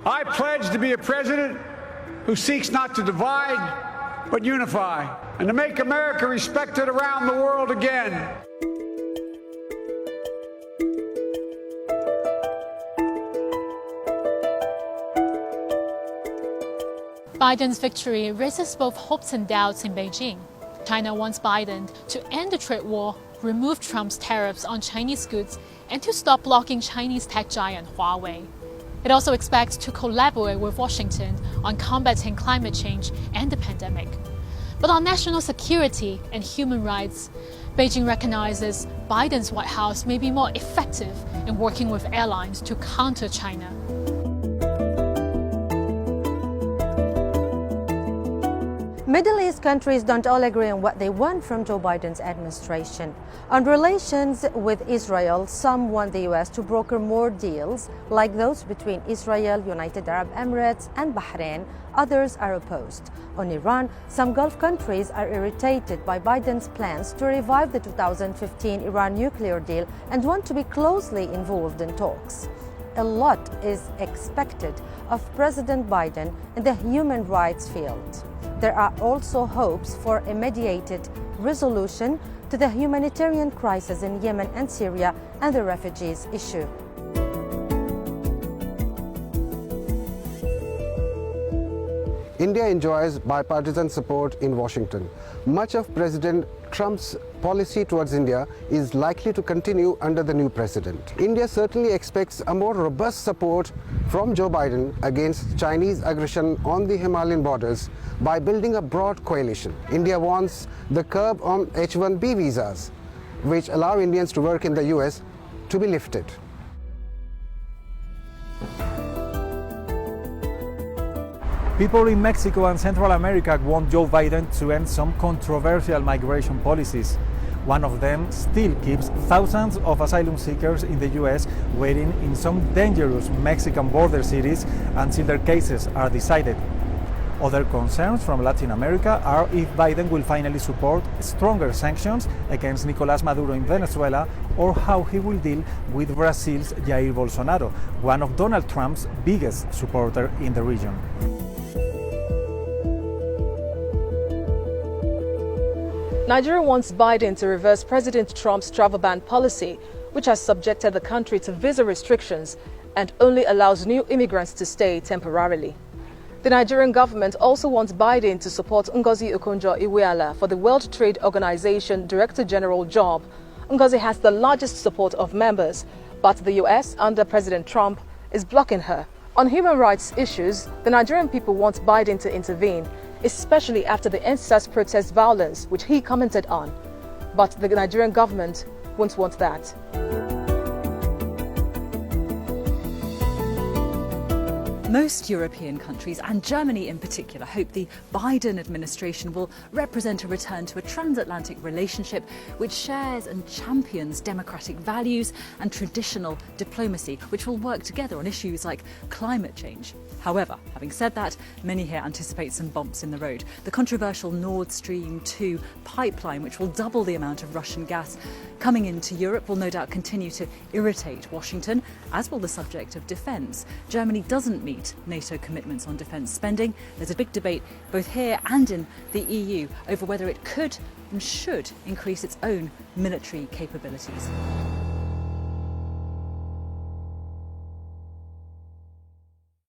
I pledge to be a president who seeks not to divide, but unify, and to make America respected around the world again. Biden's victory raises both hopes and doubts in Beijing. China wants Biden to end the trade war, remove Trump's tariffs on Chinese goods, and to stop blocking Chinese tech giant Huawei. It also expects to collaborate with Washington on combating climate change and the pandemic. But on national security and human rights, Beijing recognizes Biden's White House may be more effective in working with airlines to counter China. Middle East countries don't all agree on what they want from Joe Biden's administration. On relations with Israel, some want the U.S. to broker more deals, like those between Israel, United Arab Emirates, and Bahrain. Others are opposed. On Iran, some Gulf countries are irritated by Biden's plans to revive the 2015 Iran nuclear deal and want to be closely involved in talks. A lot is expected of President Biden in the human rights field. There are also hopes for a mediated resolution to the humanitarian crisis in Yemen and Syria and the refugees issue. India enjoys bipartisan support in Washington. Much of President Trump's policy towards India is likely to continue under the new president. India certainly expects a more robust support from Joe Biden against Chinese aggression on the Himalayan borders by building a broad coalition. India wants the curb on H-1B visas, which allow Indians to work in the US, to be lifted. People in Mexico and Central America want Joe Biden to end some controversial migration policies. One of them still keeps thousands of asylum seekers in the US waiting in some dangerous Mexican border cities until their cases are decided. Other concerns from Latin America are if Biden will finally support stronger sanctions against Nicolás Maduro in Venezuela, or how he will deal with Brazil's Jair Bolsonaro, one of Donald Trump's biggest supporters in the region. Nigeria wants Biden to reverse President Trump's travel ban policy, which has subjected the country to visa restrictions and only allows new immigrants to stay temporarily. The Nigerian government also wants Biden to support Ngozi Okonjo-Iweala for the World Trade Organization Director General job. Ngozi has the largest support of members, but the US, under President Trump, is blocking her. On human rights issues, the Nigerian people want Biden to intervene, especially after the EndSARS protest violence, which he commented on. But the Nigerian government won't want that. Most European countries, and Germany in particular, hope the Biden administration will represent a return to a transatlantic relationship which shares and champions democratic values and traditional diplomacy, which will work together on issues like climate change. However, having said that, many here anticipate some bumps in the road. The controversial Nord Stream 2 pipeline, which will double the amount of Russian gas coming into Europe, will no doubt continue to irritate Washington, as will the subject of defence. Germany doesn't meet NATO commitments on defence spending. There's a big debate both here and in the EU over whether it could and should increase its own military capabilities.